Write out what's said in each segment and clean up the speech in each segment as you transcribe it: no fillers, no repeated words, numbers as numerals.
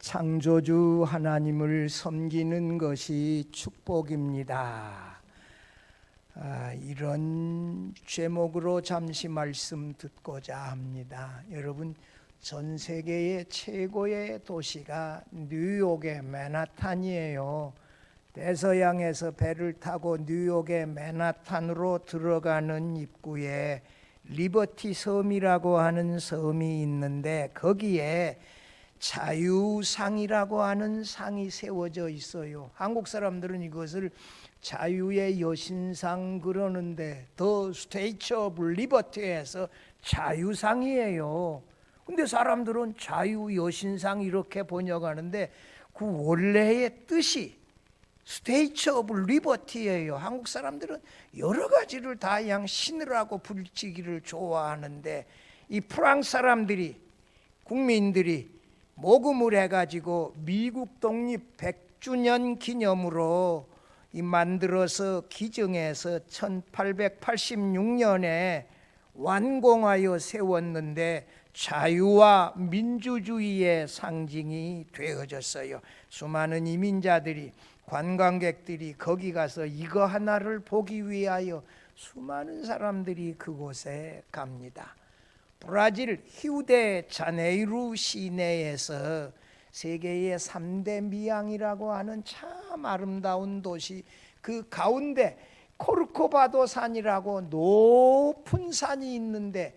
창조주 하나님을 섬기는 것이 축복입니다. 이런 제목으로 잠시 말씀 듣고자 합니다. 여러분, 전 세계의 최고의 도시가 뉴욕의 맨하탄이에요. 대서양에서 배를 타고 뉴욕의 맨하탄으로 들어가는 입구에 리버티 섬이라고 하는 섬이 있는데, 거기에 자유상이라고 하는 상이 세워져 있어요. 한국 사람들은 이것을 자유의 여신상 그러는데, 더 스테이처 오브 리버티에서 자유상이에요. 근데 사람들은 자유 여신상 이렇게 번역하는데, 그 원래의 뜻이 스테이처 오브 리버티예요. 한국 사람들은 여러 가지를 다 그냥 신으라고 불치기를 좋아하는데, 이 프랑스 사람들이, 국민들이 모금을 해가지고 미국 독립 100주년 기념으로 만들어서 기증해서 1886년에 완공하여 세웠는데, 자유와 민주주의의 상징이 되어졌어요. 수많은 이민자들이, 관광객들이 거기 가서 이거 하나를 보기 위하여 수많은 사람들이 그곳에 갑니다. 브라질 히우데자네이루 시내에서 세계의 3대 미항이라고 하는 참 아름다운 도시, 그 가운데 코르코바도 산이라고 높은 산이 있는데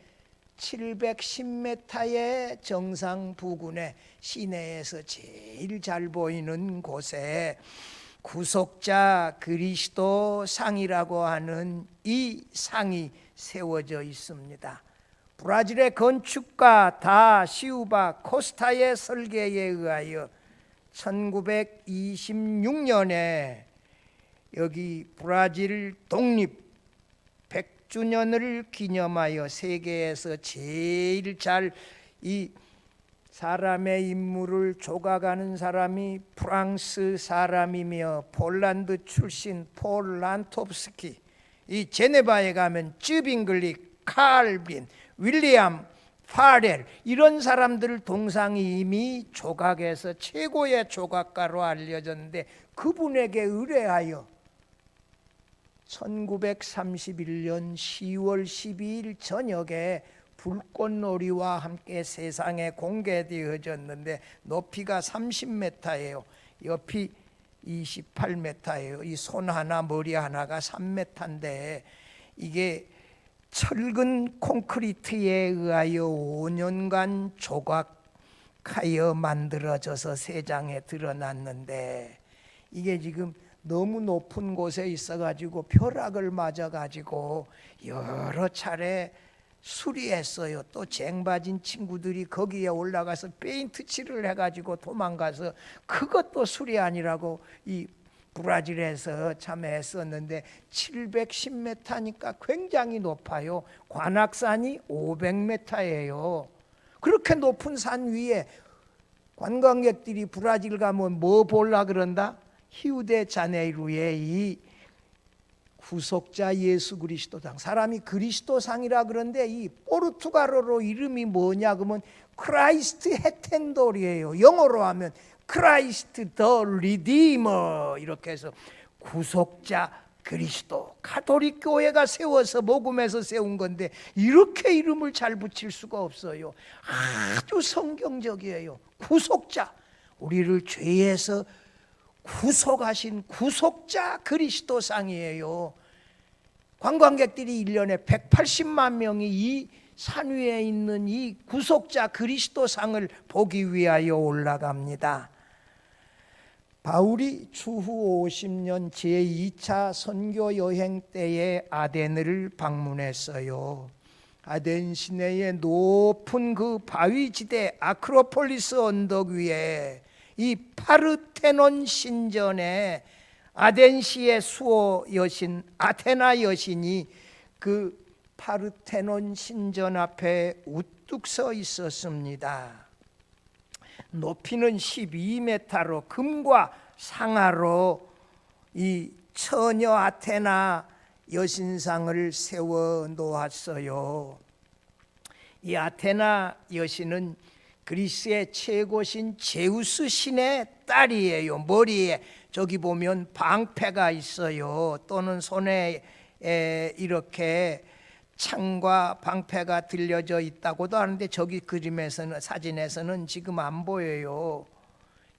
710m의 정상 부근에 시내에서 제일 잘 보이는 곳에 구속자 그리스도 상이라고 하는 이 상이 세워져 있습니다. 브라질의 건축가 다 시우바 코스타의 설계에 의하여 1926년에 여기 브라질 독립 100주년을 기념하여 세계에서 제일 잘 이 사람의 인물을 조각하는 사람이 프랑스 사람이며 폴란드 출신 폴 란토프스키, 이 제네바에 가면 쯔빙글리, 칼빈, 윌리엄 파렐, 이런 사람들 동상이 이미 조각에서 최고의 조각가로 알려졌는데, 그분에게 의뢰하여 1931년 10월 12일 저녁에 불꽃놀이와 함께 세상에 공개되어졌는데, 높이가 30m예요. 옆이 28m예요. 이 손 하나 머리 하나가 3m인데, 이게 철근 콘크리트에 의하여 5년간 조각하여 만들어져서 세상에 드러났는데, 이게 지금 너무 높은 곳에 있어가지고 벼락을 맞아가지고 여러 차례 수리했어요. 또 쟁받은 친구들이 거기에 올라가서 페인트 칠을 해가지고 도망가서 그것도 수리 아니라고 이 브라질에서 참 애썼는데, 710m니까 굉장히 높아요. 관악산이 500m예요. 그렇게 높은 산 위에 관광객들이 브라질 가면 뭐 보려 그런다? 히우데자네이루의 이 구속자 예수 그리스도상, 사람이 그리스도상이라 그런데 이 포르투갈어로 이름이 뭐냐 그러면 크라이스트 헤텐돌이에요. 영어로 하면 크라이스트 더 리디머, 이렇게 해서 구속자 그리스도. 가톨릭 교회가 세워서 모금해서 세운 건데 이렇게 이름을 잘 붙일 수가 없어요. 아주 성경적이에요. 구속자, 우리를 죄에서 구속하신 구속자 그리스도상이에요. 관광객들이 1년에 180만 명이 이 산 위에 있는 이 구속자 그리스도상을 보기 위하여 올라갑니다. 바울이 추후 50년 제2차 선교 여행 때에 아덴을 방문했어요. 아덴 시내의 높은 그 바위지대 아크로폴리스 언덕 위에 이 파르테논 신전에 아덴시의 수호 여신 아테나 여신이 그 파르테논 신전 앞에 우뚝 서 있었습니다. 높이는 12m로 금과 상아로 이 처녀 아테나 여신상을 세워 놓았어요. 이 아테나 여신은 그리스의 최고신 제우스 신의 딸이에요. 머리에 저기 보면 방패가 있어요. 또는 손에 이렇게 창과 방패가 들려져 있다고도 하는데 저기 그림에서는, 사진에서는 지금 안 보여요.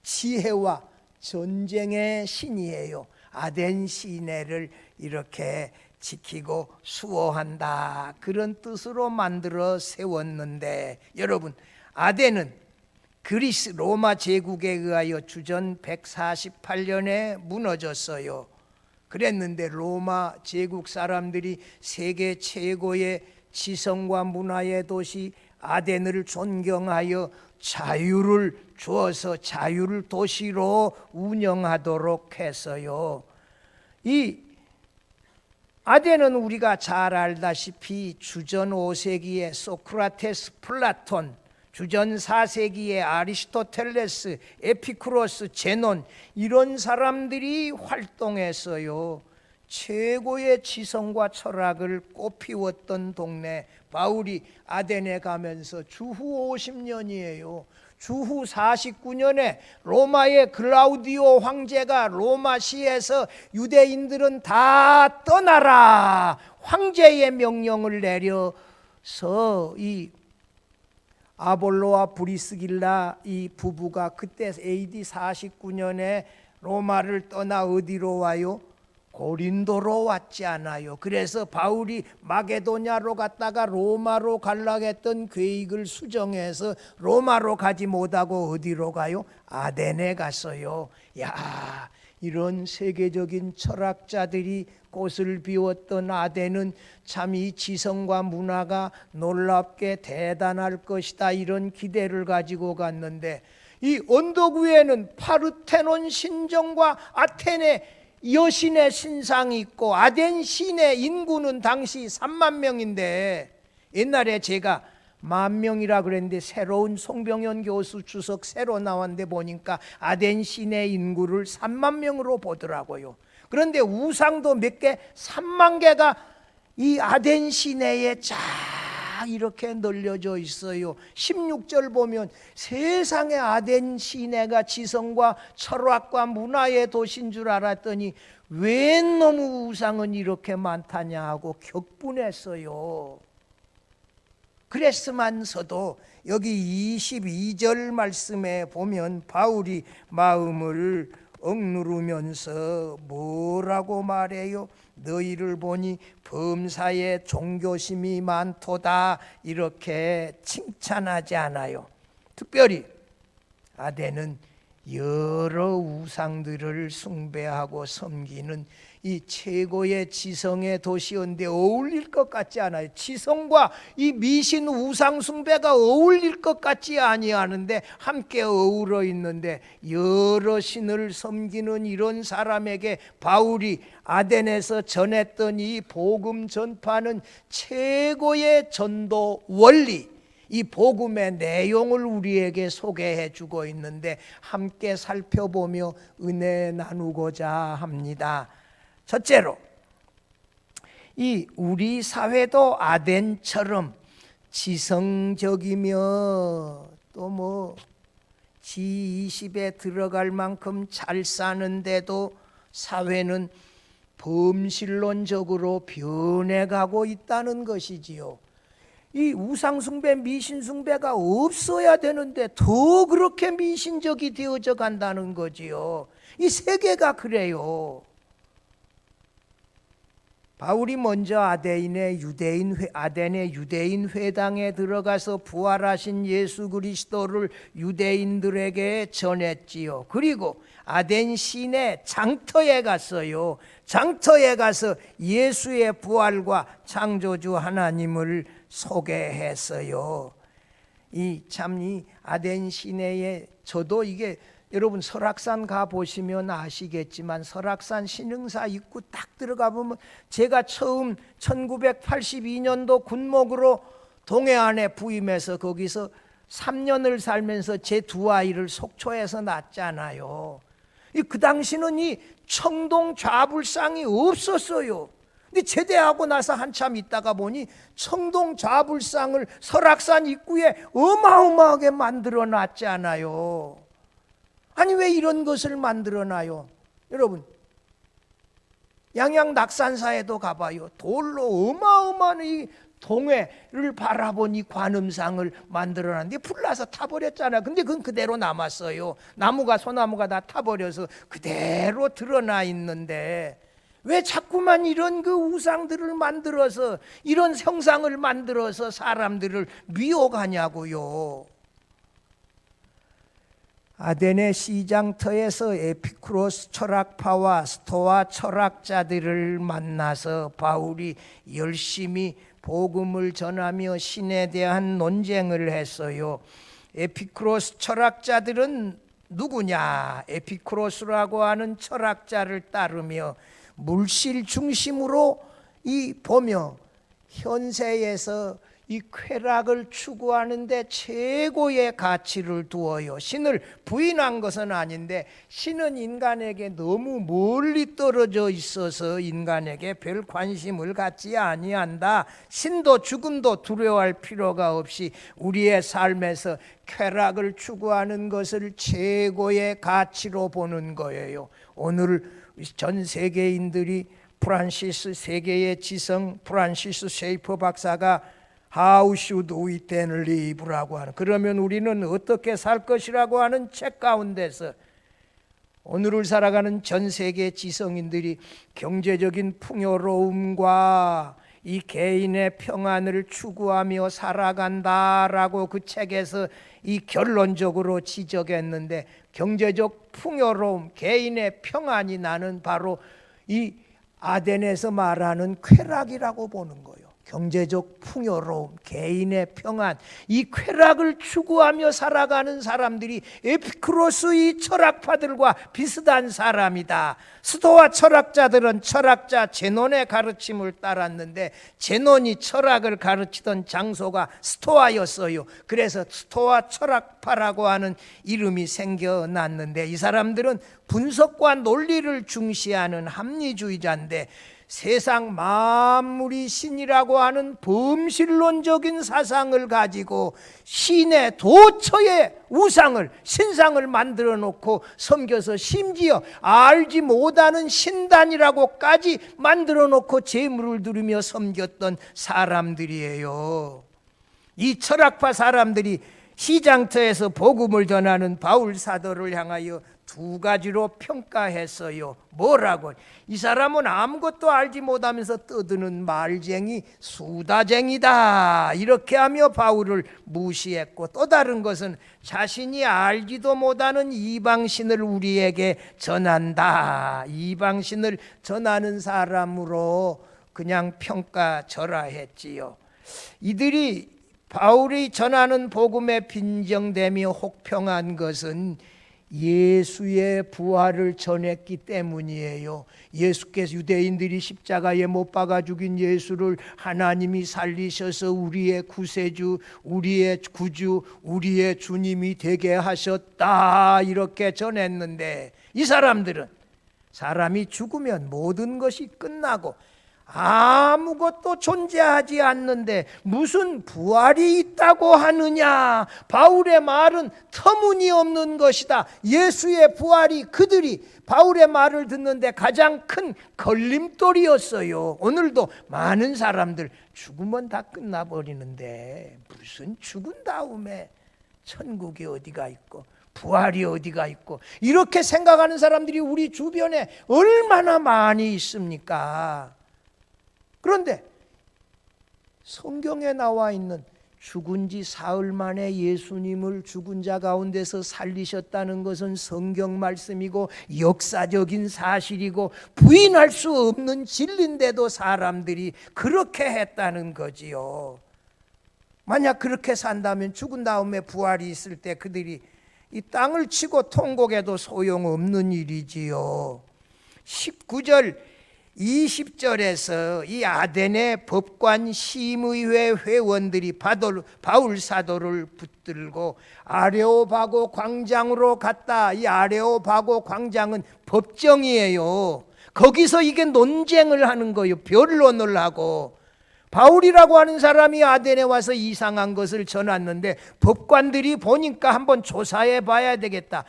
지혜와 전쟁의 신이에요. 아덴 시내를 이렇게 지키고 수호한다, 그런 뜻으로 만들어 세웠는데, 여러분, 아덴은 그리스 로마 제국에 의하여 주전 148년에 무너졌어요. 그랬는데 로마 제국 사람들이 세계 최고의 지성과 문화의 도시 아덴을 존경하여 자유를 주어서 자유를 도시로 운영하도록 했어요. 이 아덴은 우리가 잘 알다시피 주전 5세기에 소크라테스, 플라톤, 주전 4세기에 아리스토텔레스, 에피쿠로스, 제논, 이런 사람들이 활동했어요. 최고의 지성과 철학을 꽃피웠던 동네. 바울이 아덴에 가면서 주후 50년이에요. 주후 49년에 로마의 클라우디오 황제가 로마시에서 유대인들은 다 떠나라, 황제의 명령을 내려서 이 아볼로와 브리스길라 이 부부가 그때 AD 49년에 로마를 떠나 어디로 와요? 고린도로 왔지 않아요. 그래서 바울이 마게도냐로 갔다가 로마로 가려고 했던 계획을 수정해서 로마로 가지 못하고 어디로 가요? 아덴에 갔어요. 야, 이런 세계적인 철학자들이 꽃을 피웠던 아덴은 참 이 지성과 문화가 놀랍게 대단할 것이다, 이런 기대를 가지고 갔는데, 이 언덕 위에는 파르테논 신정과 아테네 여신의 신상이 있고, 아덴 시내 인구는 당시 3만 명인데, 옛날에 제가 10,000명이라 그랬는데 새로운 송병현 교수 주석 새로 나왔는데 보니까 아덴 시내 인구를 3만 명으로 보더라고요. 그런데 우상도 몇 개, 3만 개가 이 아덴 시내에 쫙 이렇게 널려져 있어요. 16절 보면 세상에 아덴 시내가 지성과 철학과 문화의 도시인 줄 알았더니 왜 너무 우상은 이렇게 많다냐 하고 격분했어요. 그랬으면서도 여기 22절 말씀에 보면 바울이 마음을 억누르면서 뭐라고 말해요? 너희를 보니 범사에 종교심이 많도다, 이렇게 칭찬하지 않아요. 특별히 아덴은 여러 우상들을 숭배하고 섬기는 이 최고의 지성의 도시인데 어울릴 것 같지 않아요. 지성과 이 미신 우상 숭배가 어울릴 것 같지 아니하는데 함께 어우러 있는데, 여러 신을 섬기는 이런 사람에게 바울이 아덴에서 전했던 이 복음 전파는 최고의 전도 원리, 이 복음의 내용을 우리에게 소개해 주고 있는데 함께 살펴보며 은혜 나누고자 합니다. 첫째로, 이 우리 사회도 아덴처럼 지성적이며 또 G20에 들어갈 만큼 잘 사는데도 사회는 범신론적으로 변해가고 있다는 것이지요. 이 우상숭배, 미신숭배가 없어야 되는데 더 그렇게 미신적이 되어져 간다는 거지요. 이 세계가 그래요. 바울이 먼저 아덴의 유대인 회당에 들어가서 부활하신 예수 그리스도를 유대인들에게 전했지요. 그리고 아덴 시내 장터에 갔어요. 장터에 가서 예수의 부활과 창조주 하나님을 소개했어요. 이 아덴 시내에, 저도 이게 여러분 설악산 가 보시면 아시겠지만 설악산 신흥사 입구 딱 들어가 보면, 제가 처음 1982년도 군목으로 동해안에 부임해서 거기서 3년을 살면서 제 두 아이를 속초에서 낳았잖아요. 그 당시는 이 청동 좌불상이 없었어요. 근데 제대하고 나서 한참 있다가 보니 청동 좌불상을 설악산 입구에 어마어마하게 만들어 놨잖아요. 아니 왜 이런 것을 만들어 놔요? 여러분 양양 낙산사에도 가봐요. 돌로 어마어마한 이 동해를 바라본 이 관음상을 만들어놨는데 불나서 타버렸잖아요. 근데 그건 그대로 남았어요. 나무가 소나무가 다 타버려서 그대로 드러나 있는데 왜 자꾸만 이런 그 우상들을 만들어서 이런 형상을 만들어서 사람들을 미혹하냐고요. 아데네 시장터에서 에피쿠로스 철학파와 스토아 철학자들을 만나서 바울이 열심히 복음을 전하며 신에 대한 논쟁을 했어요. 에피쿠로스 철학자들은 누구냐? 에피쿠로스라고 하는 철학자를 따르며 물실 중심으로 보며 현세에서 이 쾌락을 추구하는데 최고의 가치를 두어요. 신을 부인한 것은 아닌데 신은 인간에게 너무 멀리 떨어져 있어서 인간에게 별 관심을 갖지 아니한다. 신도 죽음도 두려워할 필요가 없이 우리의 삶에서 쾌락을 추구하는 것을 최고의 가치로 보는 거예요. 오늘 전 세계인들이 프란시스 세계의 지성 프란시스 셰이퍼 박사가 How should we then live라고 하는, 그러면 우리는 어떻게 살 것이라고 하는 책 가운데서 오늘을 살아가는 전 세계 지성인들이 경제적인 풍요로움과 이 개인의 평안을 추구하며 살아간다라고 그 책에서 이 결론적으로 지적했는데, 경제적 풍요로움, 개인의 평안이 나는 바로 이 아덴에서 말하는 쾌락이라고 보는 거예요. 경제적 풍요로움, 개인의 평안, 이 쾌락을 추구하며 살아가는 사람들이 에피쿠로스의 철학파들과 비슷한 사람이다. 스토아 철학자들은 철학자 제논의 가르침을 따랐는데 제논이 철학을 가르치던 장소가 스토아였어요. 그래서 스토아 철학파라고 하는 이름이 생겨났는데, 이 사람들은 분석과 논리를 중시하는 합리주의자인데 세상 만물이 신이라고 하는 범실론적인 사상을 가지고 신의 도처의 우상을, 신상을 만들어 놓고 섬겨서 심지어 알지 못하는 신단이라고까지 만들어 놓고 제물을 드리며 섬겼던 사람들이에요. 이 철학파 사람들이 시장터에서 복음을 전하는 바울 사도를 향하여 두 가지로 평가했어요. 뭐라고? 이 사람은 아무것도 알지 못하면서 떠드는 말쟁이, 수다쟁이다, 이렇게 하며 바울을 무시했고, 또 다른 것은 자신이 알지도 못하는 이방신을 우리에게 전한다, 이방신을 전하는 사람으로 그냥 평가절하했지요. 이들이 바울이 전하는 복음에 빈정되며 혹평한 것은 예수의 부활을 전했기 때문이에요. 예수께서, 유대인들이 십자가에 못 박아 죽인 예수를 하나님이 살리셔서 우리의 구세주, 우리의 구주, 우리의 주님이 되게 하셨다, 이렇게 전했는데, 이 사람들은 사람이 죽으면 모든 것이 끝나고 아무것도 존재하지 않는데 무슨 부활이 있다고 하느냐, 바울의 말은 터무니없는 것이다. 예수의 부활이 그들이 바울의 말을 듣는데 가장 큰 걸림돌이었어요. 오늘도 많은 사람들 죽으면 다 끝나버리는데 무슨 죽은 다음에 천국이 어디가 있고 부활이 어디가 있고, 이렇게 생각하는 사람들이 우리 주변에 얼마나 많이 있습니까? 그런데 성경에 나와 있는 죽은 지 사흘 만에 예수님을 죽은 자 가운데서 살리셨다는 것은 성경 말씀이고 역사적인 사실이고 부인할 수 없는 진리인데도 사람들이 그렇게 했다는 거지요. 만약 그렇게 산다면 죽은 다음에 부활이 있을 때 그들이 이 땅을 치고 통곡해도 소용없는 일이지요. 19절 20절에서 이 아덴의 법관 심의회 회원들이 바울 사도를 붙들고 아레오바고 광장으로 갔다. 이 아레오바고 광장은 법정이에요. 거기서 이게 논쟁을 하는 거예요. 변론을 하고. 바울이라고 하는 사람이 아덴에 와서 이상한 것을 전했는데 법관들이 보니까 한번 조사해 봐야 되겠다.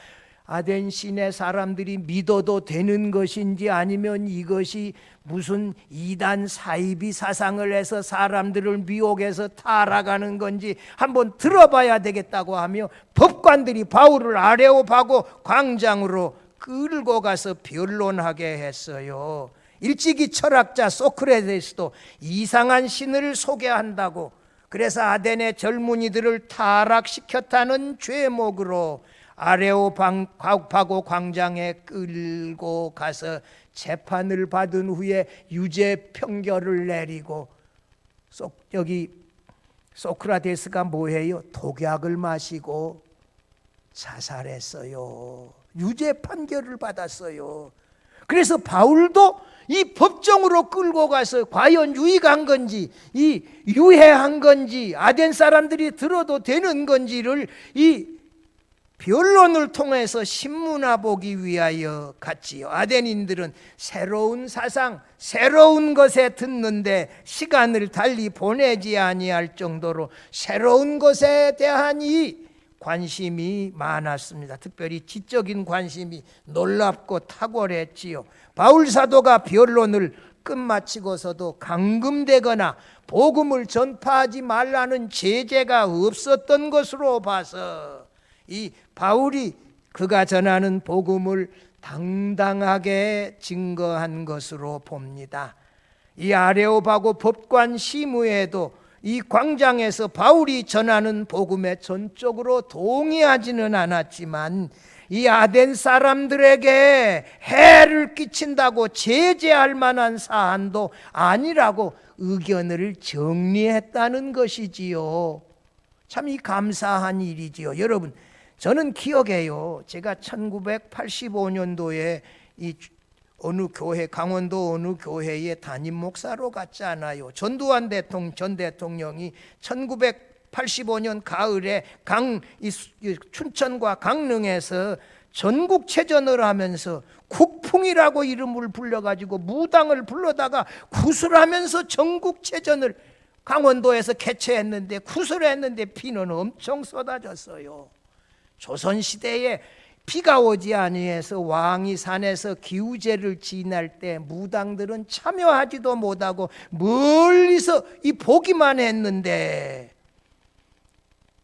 아덴 시내 사람들이 믿어도 되는 것인지 아니면 이것이 무슨 이단 사이비 사상을 해서 사람들을 미혹해서 타락하는 건지 한번 들어봐야 되겠다고 하며 법관들이 바울을 아레오파고 광장으로 끌고 가서 변론하게 했어요. 일찍이 철학자 소크라테스도 이상한 신을 소개한다고, 그래서 아덴의 젊은이들을 타락시켰다는 죄목으로 아레오파고 광장에 끌고 가서 재판을 받은 후에 유죄 판결을 내리고, 여기 소크라테스가 뭐해요? 독약을 마시고 자살했어요. 유죄 판결을 받았어요. 그래서 바울도 이 법정으로 끌고 가서 과연 유익한 건지, 이 유해한 건지, 아덴 사람들이 들어도 되는 건지를 이 변론을 통해서 신문화 보기 위하여 갔지요. 아덴인들은 새로운 사상, 새로운 것에 듣는데 시간을 달리 보내지 아니할 정도로 새로운 것에 대한 이 관심이 많았습니다. 특별히 지적인 관심이 놀랍고 탁월했지요. 바울 사도가 변론을 끝마치고서도 감금되거나 복음을 전파하지 말라는 제재가 없었던 것으로 봐서 이 바울이 그가 전하는 복음을 당당하게 증거한 것으로 봅니다. 이 아레오바고 법관 시무에도 이 광장에서 바울이 전하는 복음에 전적으로 동의하지는 않았지만 이 아덴 사람들에게 해를 끼친다고 제재할 만한 사안도 아니라고 의견을 정리했다는 것이지요. 참 이 감사한 일이지요. 여러분, 저는 기억해요. 제가 1985년도에 이 어느 교회, 강원도 어느 교회에 담임 목사로 갔잖아요. 전두환 전 대통령이 1985년 가을에 춘천과 강릉에서 전국체전을 하면서 국풍이라고 이름을 불러가지고 무당을 불러다가 구슬하면서 전국체전을 강원도에서 개최했는데, 구슬했는데 비는 엄청 쏟아졌어요. 조선시대에 비가 오지 아니해서 왕이 산에서 기우제를 지낼 때 무당들은 참여하지도 못하고 멀리서 이 보기만 했는데,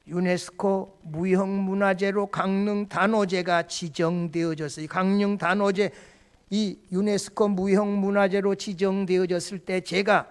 유네스코 무형문화재로 강릉 단오제가 지정되어졌어요. 강릉 단오제 이 유네스코 무형문화재로 지정되어졌을 때 제가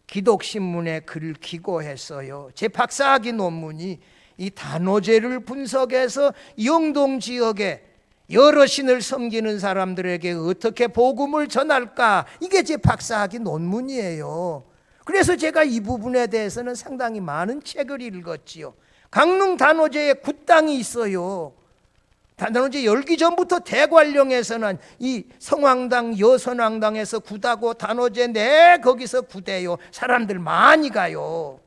기독신문에 글을 기고했어요. 제 박사학위 논문이 이 단오제를 분석해서 영동 지역에 여러 신을 섬기는 사람들에게 어떻게 복음을 전할까, 이게 제 박사학위 논문이에요. 그래서 제가 이 부분에 대해서는 상당히 많은 책을 읽었지요. 강릉 단오제에 굿당이 있어요. 단오제 열기 전부터 대관령에서는 이 성황당 여선왕당에서 굿하고 단오제 내 거기서 굿해요. 사람들 많이 가요.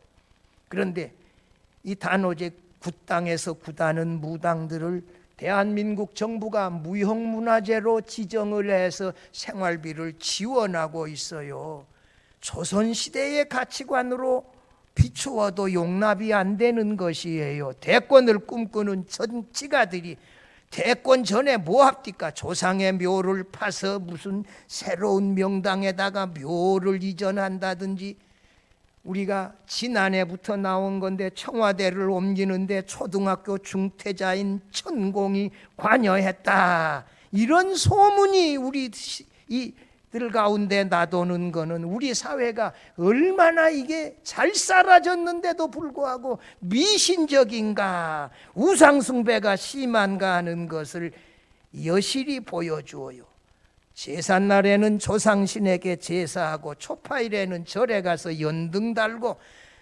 그런데 이 단오제 굿당에서 굿하는 무당들을 대한민국 정부가 무형문화재로 지정을 해서 생활비를 지원하고 있어요. 조선시대의 가치관으로 비추어도 용납이 안 되는 것이에요. 대권을 꿈꾸는 정치가들이 대권 전에 뭐 합니까? 조상의 묘를 파서 무슨 새로운 명당에다가 묘를 이전한다든지, 우리가 지난해부터 나온 건데 청와대를 옮기는데 초등학교 중퇴자인 천공이 관여했다, 이런 소문이 우리들 가운데 나도는 거는 우리 사회가 얼마나 이게 잘 살아졌는데도 불구하고 미신적인가, 우상숭배가 심한가 하는 것을 여실히 보여주어요. 제삿날에는 조상신에게 제사하고 초파일에는 절에 가서 연등 달고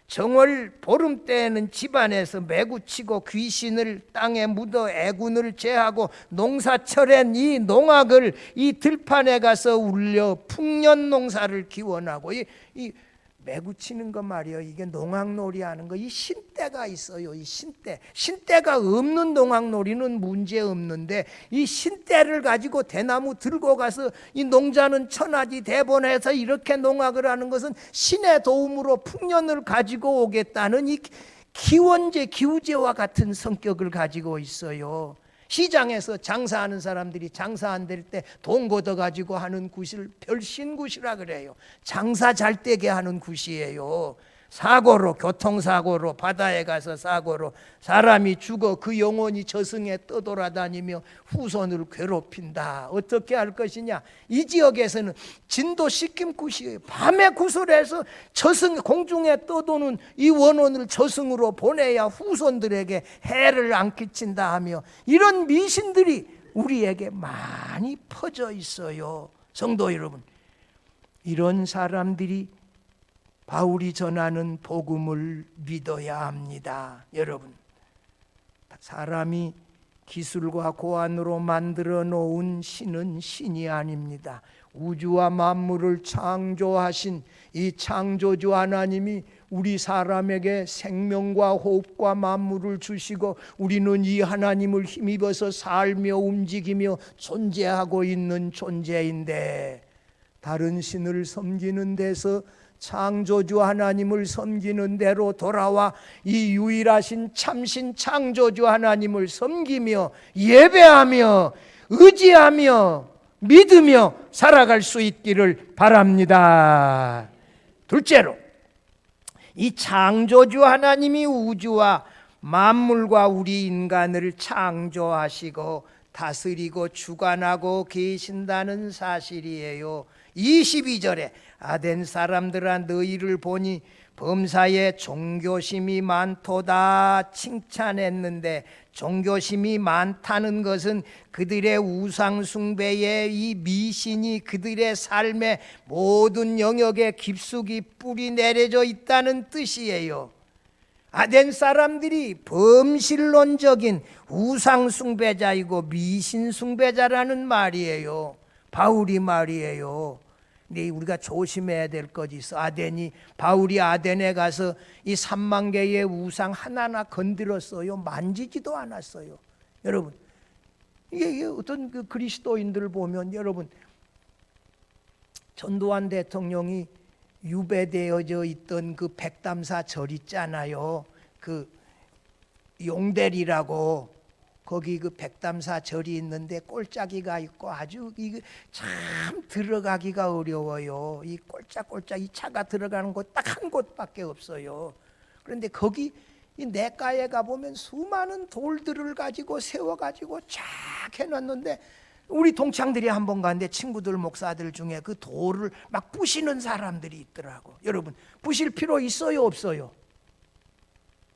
정월 보름 때에는 집안에서 매구치고 귀신을 땅에 묻어 애군을 제하고 농사철엔 이 농악을 이 들판에 가서 울려 풍년 농사를 기원하고 이 매구 치는 거 말이에요. 이게 농악놀이 하는 거, 이 신대가 있어요. 이 신대가 없는 농악놀이는 문제 없는데, 이 신대를 가지고 대나무 들고 가서 이 농자는 천하지 대본해서 이렇게 농악을 하는 것은 신의 도움으로 풍년을 가지고 오겠다는 이 기원제, 기우제와 같은 성격을 가지고 있어요. 시장에서 장사하는 사람들이 장사 안 될 때 돈 걷어가지고 하는 굿을 별신굿이라 그래요. 장사 잘 되게 하는 굿이에요. 사고로, 교통사고로, 바다에 가서 사고로 사람이 죽어 그 영혼이 저승에 떠돌아다니며 후손을 괴롭힌다. 어떻게 할 것이냐? 이 지역에서는 진도시킴 굿이에요. 밤에 굿을 해서 저승, 공중에 떠도는 이 원혼을 저승으로 보내야 후손들에게 해를 안 끼친다 하며, 이런 미신들이 우리에게 많이 퍼져 있어요. 성도 여러분, 이런 사람들이 바울이 전하는 복음을 믿어야 합니다. 여러분, 사람이 기술과 고안으로 만들어 놓은 신은 신이 아닙니다. 우주와 만물을 창조하신 이 창조주 하나님이 우리 사람에게 생명과 호흡과 만물을 주시고, 우리는 이 하나님을 힘입어서 살며 움직이며 존재하고 있는 존재인데, 다른 신을 섬기는 데서 창조주 하나님을 섬기는 대로 돌아와 이 유일하신 참신 창조주 하나님을 섬기며 예배하며 의지하며 믿으며 살아갈 수 있기를 바랍니다. 둘째로, 이 창조주 하나님이 우주와 만물과 우리 인간을 창조하시고 다스리고 주관하고 계신다는 사실이에요. 22절에 아덴 사람들아 너희를 보니 범사에 종교심이 많도다 칭찬했는데, 종교심이 많다는 것은 그들의 우상 숭배에 이 미신이 그들의 삶의 모든 영역에 깊숙이 뿌리 내려져 있다는 뜻이에요. 아덴 사람들이 범실론적인 우상 숭배자이고 미신 숭배자라는 말이에요. 바울이 말이에요. 근데 우리가 조심해야 될 것이 있어. 바울이 아덴에 가서 이 3만 개의 우상 하나하나 건드렸어요. 만지지도 않았어요. 여러분, 이게 어떤 그 그리스도인들을 보면, 여러분, 전두환 대통령이 유배되어져 있던 그 백담사 절 있잖아요. 그 용대리라고, 거기 그 백담사 절이 있는데 꼴짜기가 있고 아주 이게 참 들어가기가 어려워요. 이 꼴짝꼴짝 이 차가 들어가는 곳 딱 한 곳밖에 없어요. 그런데 거기 이 내과에 가보면 수많은 돌들을 가지고 세워가지고 쫙 해놨는데, 우리 동창들이 한 번 갔는데 친구들 목사들 중에 그 돌을 막 부시는 사람들이 있더라고. 여러분, 부실 필요 있어요 없어요?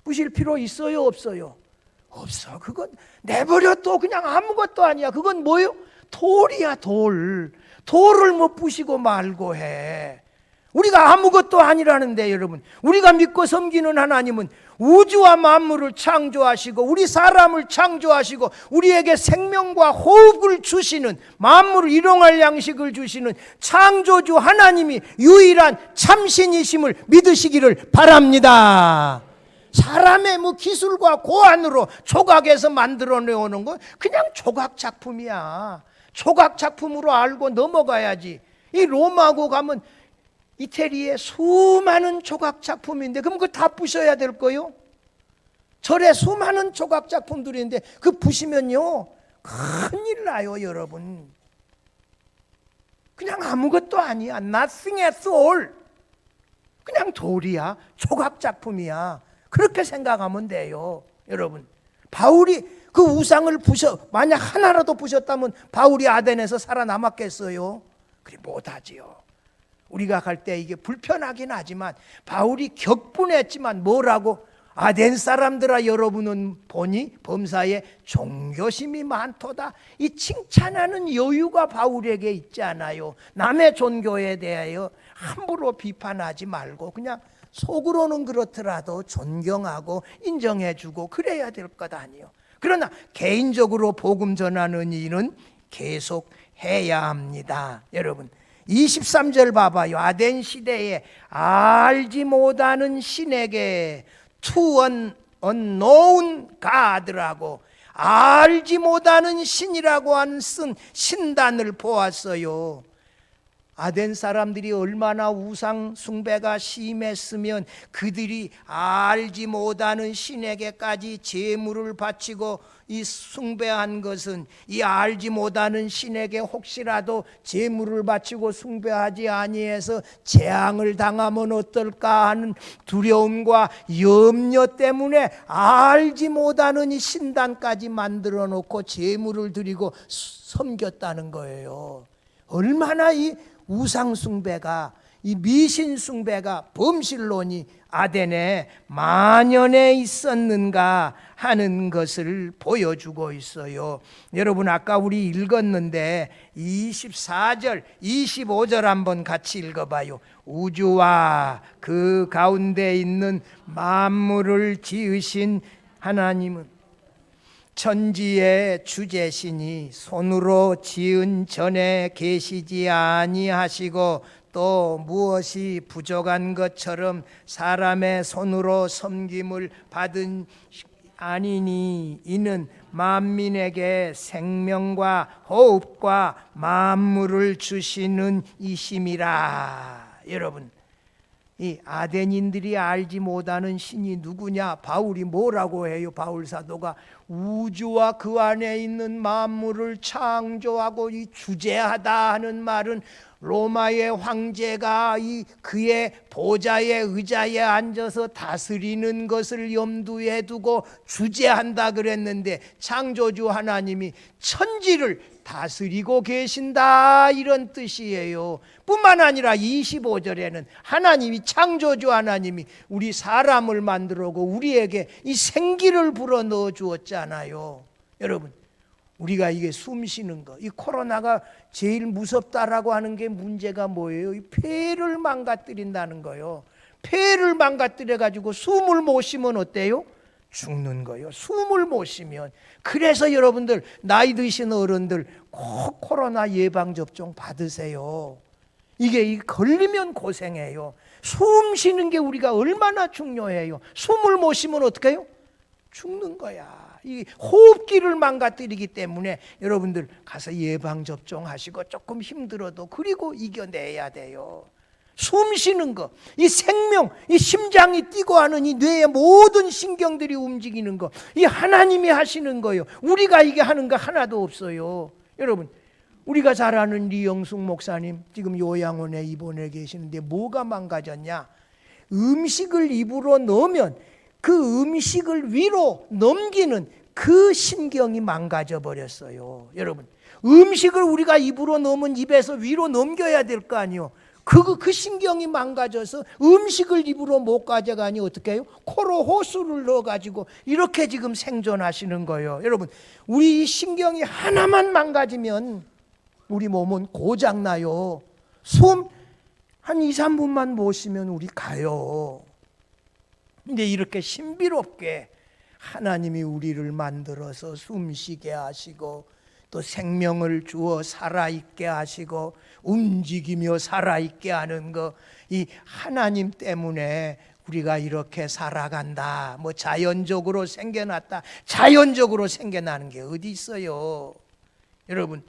부실 필요 있어요 없어요? 없어. 그건 내버려 둬. 그냥 아무것도 아니야. 그건 뭐예요? 돌이야, 돌. 돌을 뭐 부시고 말고 해. 우리가 아무것도 아니라는데, 여러분, 우리가 믿고 섬기는 하나님은 우주와 만물을 창조하시고 우리 사람을 창조하시고 우리에게 생명과 호흡을 주시는, 만물을 일용할 양식을 주시는 창조주 하나님이 유일한 참신이심을 믿으시기를 바랍니다. 사람의 뭐 기술과 고안으로 조각에서 만들어 내오는 건 그냥 조각 작품이야. 조각 작품으로 알고 넘어가야지. 이 로마고 가면 이태리에 수많은 조각 작품인데, 그럼 그거 다 부셔야 될 거요? 절에 수많은 조각 작품들인데 그 부시면요 큰일 나요, 여러분. 그냥 아무것도 아니야. Nothing at all. 그냥 돌이야. 조각 작품이야. 그렇게 생각하면 돼요, 여러분. 바울이 그 우상을 만약 하나라도 부셨다면 바울이 아덴에서 살아남았겠어요? 그래 못하지요. 우리가 갈 때 이게 불편하긴 하지만 바울이 격분했지만 뭐라고? 아덴 사람들아 여러분은 보니 범사에 종교심이 많도다. 이 칭찬하는 여유가 바울에게 있지 않아요? 남의 종교에 대하여 함부로 비판하지 말고 그냥 속으로는 그렇더라도 존경하고 인정해주고 그래야 될 것 아니에요. 그러나 개인적으로 복음 전하는 일은 계속 해야 합니다. 여러분, 23절 봐봐요. 아덴 시대에 알지 못하는 신에게 to an unknown God라고 알지 못하는 신이라고 쓴 신단을 보았어요. 아덴 사람들이 얼마나 우상 숭배가 심했으면 그들이 알지 못하는 신에게까지 제물을 바치고 이 숭배한 것은 이 알지 못하는 신에게 혹시라도 제물을 바치고 숭배하지 아니해서 재앙을 당하면 어떨까 하는 두려움과 염려 때문에 알지 못하는 이 신단까지 만들어 놓고 제물을 드리고 섬겼다는 거예요. 얼마나 이 우상 숭배가, 이 미신 숭배가, 범실론이 아덴에 만연해 있었는가 하는 것을 보여주고 있어요. 여러분 아까 우리 읽었는데 24절 25절 한번 같이 읽어봐요. 우주와 그 가운데 있는 만물을 지으신 하나님은 천지의 주제시니 손으로 지은 전에 계시지 아니하시고 또 무엇이 부족한 것처럼 사람의 손으로 섬김을 받은 아니니 이는 만민에게 생명과 호흡과 만물을 주시는 이심이라. 여러분 이 아덴인들이 알지 못하는 신이 누구냐? 바울이 뭐라고 해요? 바울 사도가 우주와 그 안에 있는 만물을 창조하고 이 주재하다 하는 말은 로마의 황제가 이 그의 보좌의 의자에 앉아서 다스리는 것을 염두에 두고 주재한다 그랬는데 창조주 하나님이 천지를 다스리고 계신다 이런 뜻이에요. 뿐만 아니라 25절에는 하나님이 창조주 하나님이 우리 사람을 만들고 우리에게 이 생기를 불어넣어 주었잖아요. 여러분 우리가 이게 숨 쉬는 거, 이 코로나가 제일 무섭다라고 하는 게 문제가 뭐예요? 이 폐를 망가뜨린다는 거예요. 폐를 망가뜨려 가지고 숨을 못 쉬면 어때요? 죽는 거예요. 숨을 못 쉬면. 그래서 여러분들 나이 드신 어른들 꼭 코로나 예방접종 받으세요. 이게 걸리면 고생해요. 숨 쉬는 게 우리가 얼마나 중요해요. 숨을 못 쉬면 어떻게 해요? 죽는 거야. 이 호흡기를 망가뜨리기 때문에 여러분들 가서 예방접종 하시고 조금 힘들어도 그리고 이겨내야 돼요. 숨 쉬는 거, 이 생명, 이 심장이 뛰고 하는 이 뇌의 모든 신경들이 움직이는 거, 이 하나님이 하시는 거예요. 우리가 이게 하는 거 하나도 없어요. 여러분 우리가 잘 아는 리영숙 목사님 지금 요양원에 입원해 계시는데 뭐가 망가졌냐? 음식을 입으로 넣으면 그 음식을 위로 넘기는 그 신경이 망가져 버렸어요. 여러분 음식을 우리가 입으로 넣으면 입에서 위로 넘겨야 될 거 아니에요. 그 신경이 망가져서 음식을 입으로 못 가져가니 어떻게 해요? 코로 호수를 넣어가지고 이렇게 지금 생존하시는 거예요. 여러분 우리 이 신경이 하나만 망가지면 우리 몸은 고장나요. 숨 한 2, 3분만 못 쉬면 우리 가요. 근데 이렇게 신비롭게 하나님이 우리를 만들어서 숨쉬게 하시고 또 생명을 주어 살아있게 하시고 움직이며 살아있게 하는 거, 이 하나님 때문에 우리가 이렇게 살아간다. 뭐 자연적으로 생겨났다. 자연적으로 생겨나는 게 어디 있어요? 여러분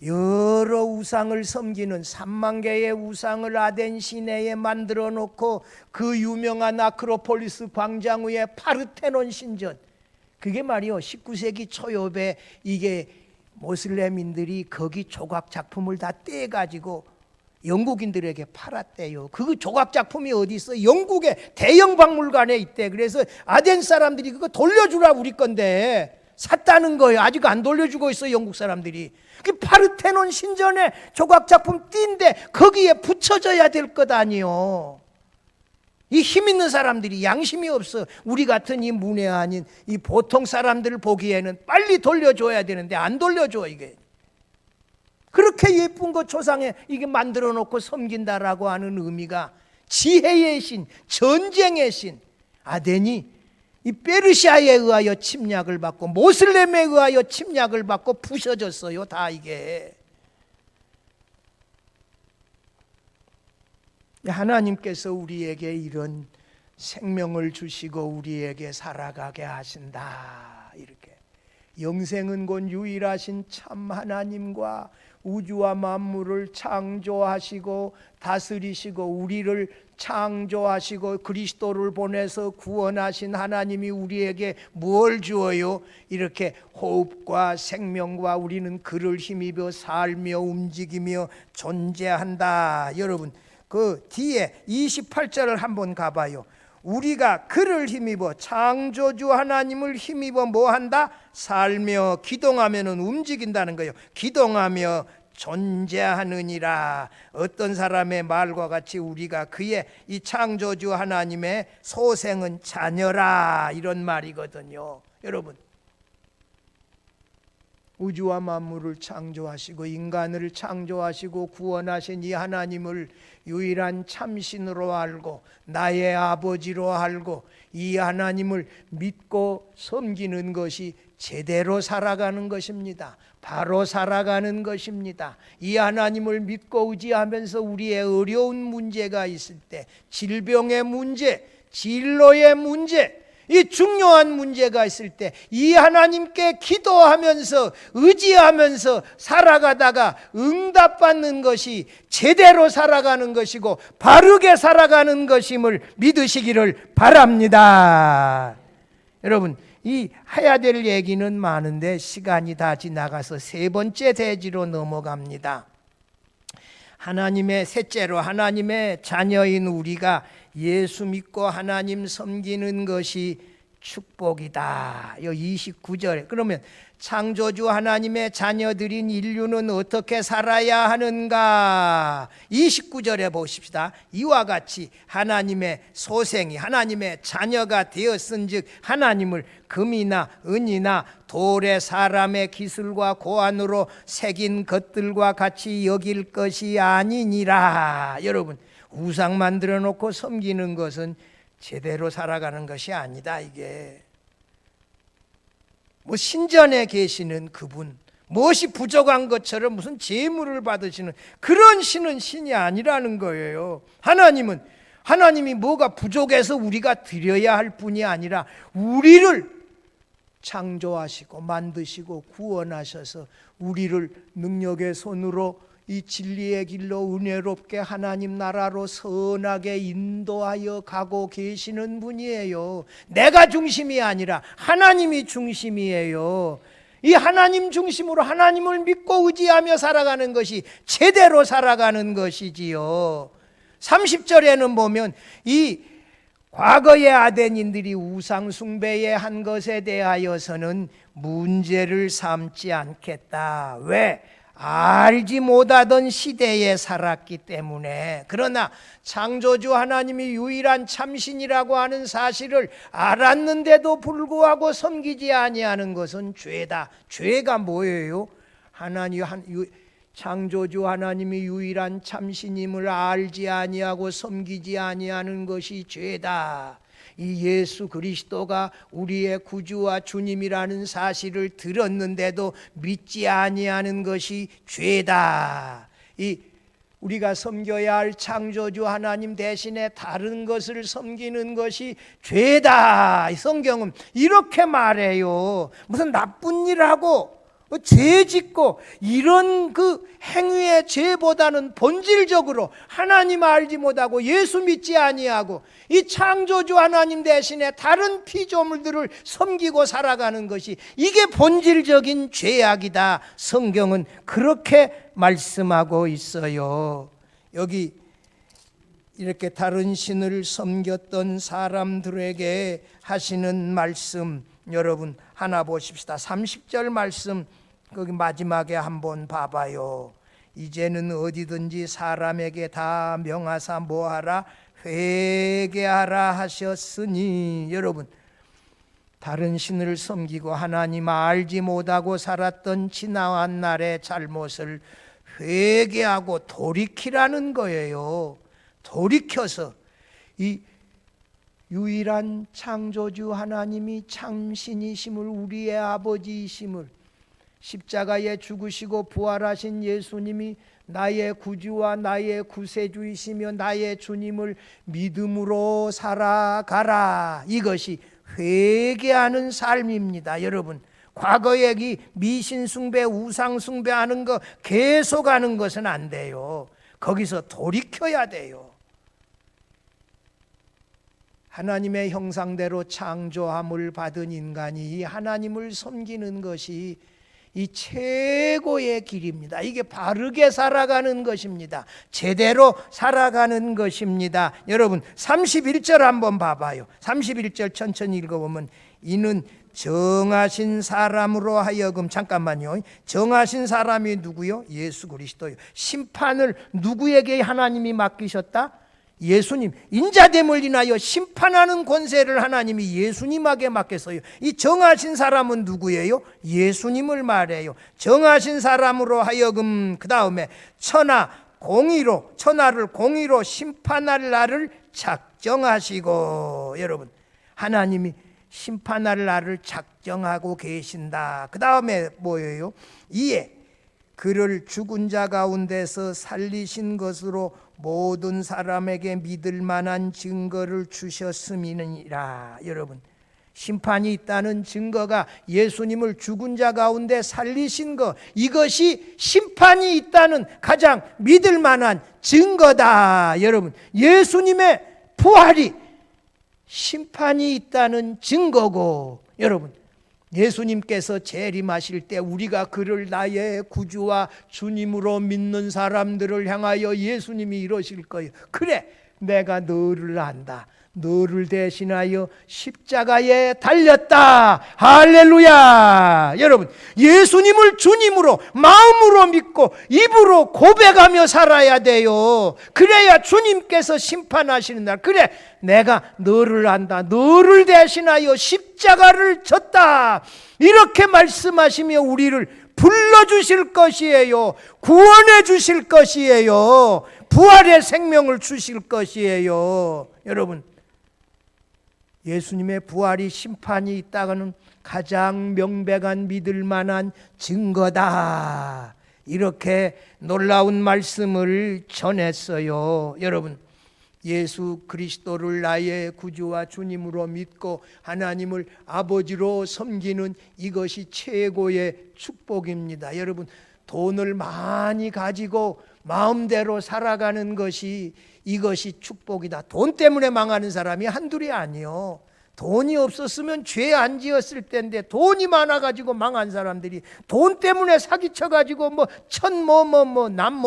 여러 우상을 섬기는 3만 개의 우상을 아덴 시내에 만들어 놓고 그 유명한 아크로폴리스 광장 위에 파르테논 신전, 그게 말이요 19세기 초엽에 이게 모슬렘인들이 거기 조각 작품을 다 떼가지고 영국인들에게 팔았대요. 그 조각 작품이 어디 있어? 영국의 대형 박물관에 있대. 그래서 아덴 사람들이 그거 돌려주라 우리 건데 샀다는 거예요. 아직 안 돌려주고 있어 영국 사람들이. 그 파르테논 신전에 조각 작품 띈데 거기에 붙여져야 될 것 아니요. 이 힘 있는 사람들이 양심이 없어. 우리 같은 이 문외한인 이 보통 사람들을 보기에는 빨리 돌려줘야 되는데 안 돌려줘. 이게 그렇게 예쁜 거 조상에 이게 만들어 놓고 섬긴다라고 하는 의미가 지혜의 신, 전쟁의 신 아덴이 이 페르시아에 의하여 침략을 받고 모슬렘에 의하여 침략을 받고 부셔졌어요. 다 이게. 하나님께서 우리에게 이런 생명을 주시고 우리에게 살아가게 하신다. 이렇게 영생은 곧 유일하신 참 하나님과 우주와 만물을 창조하시고 다스리시고 우리를 창조하시고 그리스도를 보내서 구원하신 하나님이 우리에게 뭘 주어요? 이렇게 호흡과 생명과 우리는 그를 힘입어 살며 움직이며 존재한다. 여러분 그 뒤에 28절을 한번 가봐요. 우리가 그를 힘입어 창조주 하나님을 힘입어 뭐한다? 살며 기동하면은 움직인다는 거예요. 기동하며 존재하느니라. 어떤 사람의 말과 같이 우리가 그의 이 창조주 하나님의 소생은 자녀라 이런 말이거든요. 여러분 우주와 만물을 창조하시고 인간을 창조하시고 구원하신 이 하나님을 유일한 참신으로 알고 나의 아버지로 알고 이 하나님을 믿고 섬기는 것이 제대로 살아가는 것입니다. 바로 살아가는 것입니다. 이 하나님을 믿고 의지하면서 우리의 어려운 문제가 있을 때 질병의 문제, 진로의 문제, 이 중요한 문제가 있을 때 이 하나님께 기도하면서 의지하면서 살아가다가 응답받는 것이 제대로 살아가는 것이고 바르게 살아가는 것임을 믿으시기를 바랍니다. 여러분 이 해야 될 얘기는 많은데 시간이 다 지나가서 세 번째 대지로 넘어갑니다. 하나님의 셋째로 하나님의 자녀인 우리가 예수 믿고 하나님 섬기는 것이 축복이다. 29절. 그러면 창조주 하나님의 자녀들인 인류는 어떻게 살아야 하는가? 29절에 보십시다. 이와 같이 하나님의 소생이 하나님의 자녀가 되었은즉 하나님을 금이나 은이나 돌의 사람의 기술과 고안으로 새긴 것들과 같이 여길 것이 아니니라. 여러분 우상 만들어 놓고 섬기는 것은 제대로 살아가는 것이 아니다. 이게 뭐 신전에 계시는 그분 무엇이 부족한 것처럼 무슨 제물을 받으시는 그런 신은 신이 아니라는 거예요. 하나님이 뭐가 부족해서 우리가 드려야 할 뿐이 아니라 우리를 창조하시고 만드시고 구원하셔서 우리를 능력의 손으로 이 진리의 길로 은혜롭게 하나님 나라로 선하게 인도하여 가고 계시는 분이에요. 내가 중심이 아니라 하나님이 중심이에요. 이 하나님 중심으로 하나님을 믿고 의지하며 살아가는 것이 제대로 살아가는 것이지요. 30절에는 보면 이 과거의 아덴인들이 우상 숭배에 한 것에 대하여서는 문제를 삼지 않겠다. 왜? 알지 못하던 시대에 살았기 때문에. 그러나 창조주 하나님이 유일한 참신이라고 하는 사실을 알았는데도 불구하고 섬기지 아니하는 것은 죄다. 죄가 뭐예요? 창조주 하나님이 유일한 참신임을 알지 아니하고 섬기지 아니하는 것이 죄다. 이 예수 그리스도가 우리의 구주와 주님이라는 사실을 들었는데도 믿지 아니하는 것이 죄다. 이 우리가 섬겨야 할 창조주 하나님 대신에 다른 것을 섬기는 것이 죄다. 성경은 이렇게 말해요. 무슨 나쁜 일하고 죄 짓고 이런 그 행위의 죄보다는 본질적으로 하나님 알지 못하고 예수 믿지 아니하고 이 창조주 하나님 대신에 다른 피조물들을 섬기고 살아가는 것이 이게 본질적인 죄악이다. 성경은 그렇게 말씀하고 있어요. 여기 이렇게 다른 신을 섬겼던 사람들에게 하시는 말씀 여러분 하나 보십시다. 30절 말씀 거기 마지막에 한번 봐봐요. 이제는 어디든지 사람에게 다 명하사 뭐하라? 회개하라 하셨으니. 여러분 다른 신을 섬기고 하나님 알지 못하고 살았던 지나간 날의 잘못을 회개하고 돌이키라는 거예요. 돌이켜서 이 유일한 창조주 하나님이 참신이심을 우리의 아버지이심을 십자가에 죽으시고 부활하신 예수님이 나의 구주와 나의 구세주이시며 나의 주님을 믿음으로 살아가라. 이것이 회개하는 삶입니다. 여러분, 과거에 이 미신 숭배, 우상 숭배하는 거 계속하는 것은 안 돼요. 거기서 돌이켜야 돼요. 하나님의 형상대로 창조함을 받은 인간이 하나님을 섬기는 것이 이 최고의 길입니다. 이게 바르게 살아가는 것입니다. 제대로 살아가는 것입니다. 여러분 31절 한번 봐봐요. 31절 천천히 읽어보면 이는 정하신 사람으로 하여금, 잠깐만요, 정하신 사람이 누구요? 예수 그리스도요. 심판을 누구에게 하나님이 맡기셨다? 예수님. 인자됨을 인하여 심판하는 권세를 하나님이 예수님에게 맡겼어요. 이 정하신 사람은 누구예요? 예수님을 말해요. 정하신 사람으로 하여금 그 다음에 천하를 공의로 심판할 날을 작정하시고, 여러분 하나님이 심판할 날을 작정하고 계신다. 그 다음에 뭐예요? 이에 그를 죽은 자 가운데서 살리신 것으로 모든 사람에게 믿을 만한 증거를 주셨음이니라. 여러분, 심판이 있다는 증거가 예수님을 죽은 자 가운데 살리신 것, 이것이 심판이 있다는 가장 믿을 만한 증거다. 여러분, 예수님의 부활이 심판이 있다는 증거고, 여러분 예수님께서 재림하실 때 우리가 그를 나의 구주와 주님으로 믿는 사람들을 향하여 예수님이 이러실 거예요. 그래, 내가 너를 안다. 너를 대신하여 십자가에 달렸다. 할렐루야. 여러분, 예수님을 주님으로 마음으로 믿고 입으로 고백하며 살아야 돼요. 그래야 주님께서 심판하시는 날, 그래 내가 너를 안다. 너를 대신하여 십자가를 졌다. 이렇게 말씀하시며 우리를 불러주실 것이에요. 구원해 주실 것이에요. 부활의 생명을 주실 것이에요. 여러분, 예수님의 부활이 심판이 있다가는 가장 명백한 믿을 만한 증거다. 이렇게 놀라운 말씀을 전했어요. 여러분, 예수 그리스도를 나의 구주와 주님으로 믿고 하나님을 아버지로 섬기는 이것이 최고의 축복입니다. 여러분, 돈을 많이 가지고 마음대로 살아가는 것이, 이것이 축복이다. 돈 때문에 망하는 사람이 한둘이 아니요. 돈이 없었으면 죄 안 지었을 텐데 돈이 많아가지고 망한 사람들이 돈 때문에 사기쳐가지고 남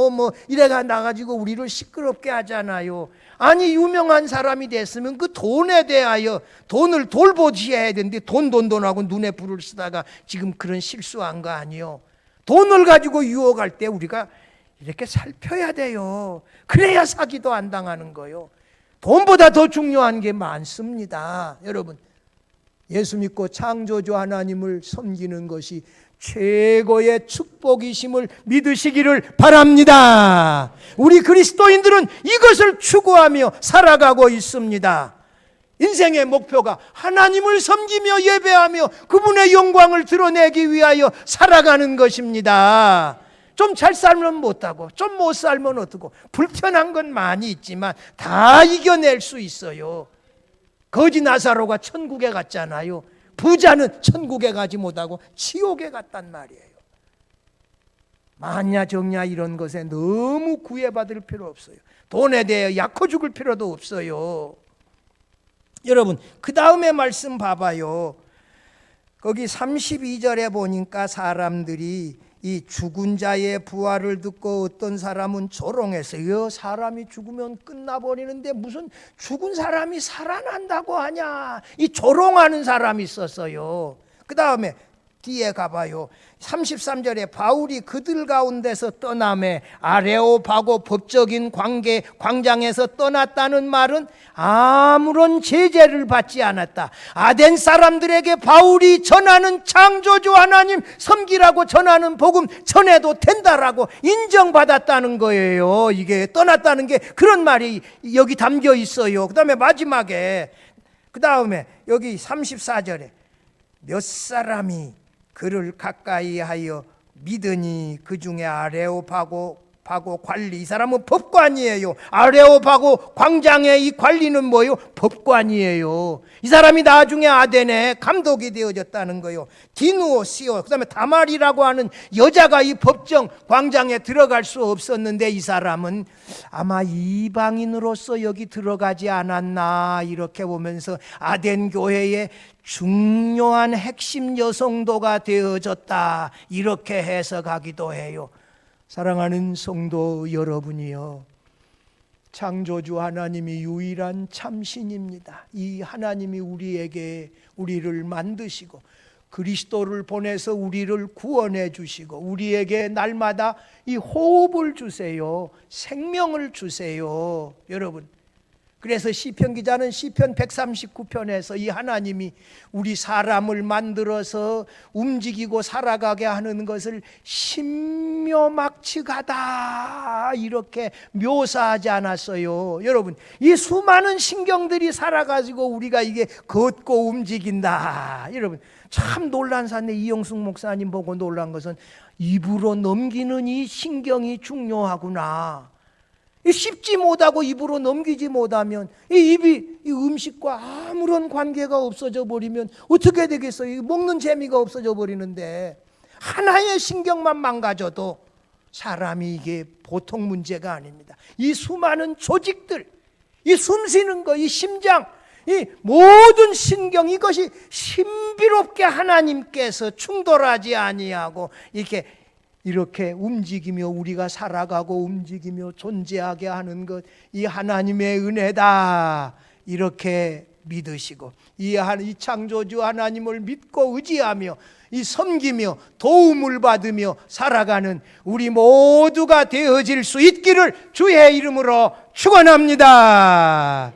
이래가 나가지고 우리를 시끄럽게 하잖아요. 아니, 유명한 사람이 됐으면 그 돈에 대하여 돈을 돌보지 해야 되는데 돈하고 눈에 불을 쓰다가 지금 그런 실수한 거 아니요. 돈을 가지고 유혹할 때 우리가 이렇게 살펴야 돼요. 그래야 사기도 안 당하는 거요. 돈보다 더 중요한 게 많습니다. 여러분, 예수 믿고 창조주 하나님을 섬기는 것이 최고의 축복이심을 믿으시기를 바랍니다. 우리 그리스도인들은 이것을 추구하며 살아가고 있습니다. 인생의 목표가 하나님을 섬기며 예배하며 그분의 영광을 드러내기 위하여 살아가는 것입니다. 좀 잘 살면 못하고 좀 못 살면 어떻고 불편한 건 많이 있지만 다 이겨낼 수 있어요. 거지 나사로가 천국에 갔잖아요. 부자는 천국에 가지 못하고 지옥에 갔단 말이에요. 만야 정야 이런 것에 너무 구애받을 필요 없어요. 돈에 대해 약호 죽을 필요도 없어요. 여러분, 그 다음에 말씀 봐봐요. 거기 32절에 보니까 사람들이 이 죽은 자의 부활을 듣고 어떤 사람은 조롱했어요. 사람이 죽으면 끝나버리는데 무슨 죽은 사람이 살아난다고 하냐, 이 조롱하는 사람이 있었어요. 그 다음에 뒤에 가봐요. 33절에 바울이 그들 가운데서 떠나매 아레오바고 법적인 광장에서 떠났다는 말은 아무런 제재를 받지 않았다. 아덴 사람들에게 바울이 전하는 창조주 하나님 섬기라고 전하는 복음 전해도 된다라고 인정받았다는 거예요. 이게 떠났다는 게 그런 말이 여기 담겨 있어요. 그 다음에 마지막에, 그 다음에 여기 34절에 몇 사람이 그를 가까이 하여 믿으니 그 중에 아레오파고 관리, 이 사람은 법관이에요. 아레오파고 광장의 이 관리는 뭐예요? 법관이에요. 이 사람이 나중에 아덴의 감독이 되어졌다는 거예요. 디누오시오, 그 다음에 다말이라고 하는 여자가 이 법정 광장에 들어갈 수 없었는데 이 사람은 아마 이방인으로서 여기 들어가지 않았나, 이렇게 보면서 아덴 교회의 중요한 핵심 여성도가 되어졌다, 이렇게 해석하기도 해요. 사랑하는 성도 여러분이요, 창조주 하나님이 유일한 참신입니다. 이 하나님이 우리를 만드시고 그리스도를 보내서 우리를 구원해 주시고 우리에게 날마다 이 호흡을 주세요. 생명을 주세요. 여러분, 그래서 시편 기자는 시편 139편에서 이 하나님이 우리 사람을 만들어서 움직이고 살아가게 하는 것을 신묘막측하다, 이렇게 묘사하지 않았어요. 여러분, 이 수많은 신경들이 살아가지고 우리가 이게 걷고 움직인다. 여러분, 참 놀란 사람인데, 이영숙 목사님 보고 놀란 것은 입으로 넘기는 이 신경이 중요하구나. 씹지 못하고 입으로 넘기지 못하면 이 입이 이 음식과 아무런 관계가 없어져 버리면 어떻게 되겠어요? 먹는 재미가 없어져 버리는데, 하나의 신경만 망가져도 사람이 이게 보통 문제가 아닙니다. 이 수많은 조직들, 이 숨쉬는 거, 이 심장, 이 모든 신경, 이것이 신비롭게 하나님께서 충돌하지 아니하고 이렇게 움직이며 우리가 살아가고 움직이며 존재하게 하는 것, 이 하나님의 은혜다, 이렇게 믿으시고 이 창조주 하나님을 믿고 의지하며 이 섬기며 도움을 받으며 살아가는 우리 모두가 되어질 수 있기를 주의 이름으로 축원합니다.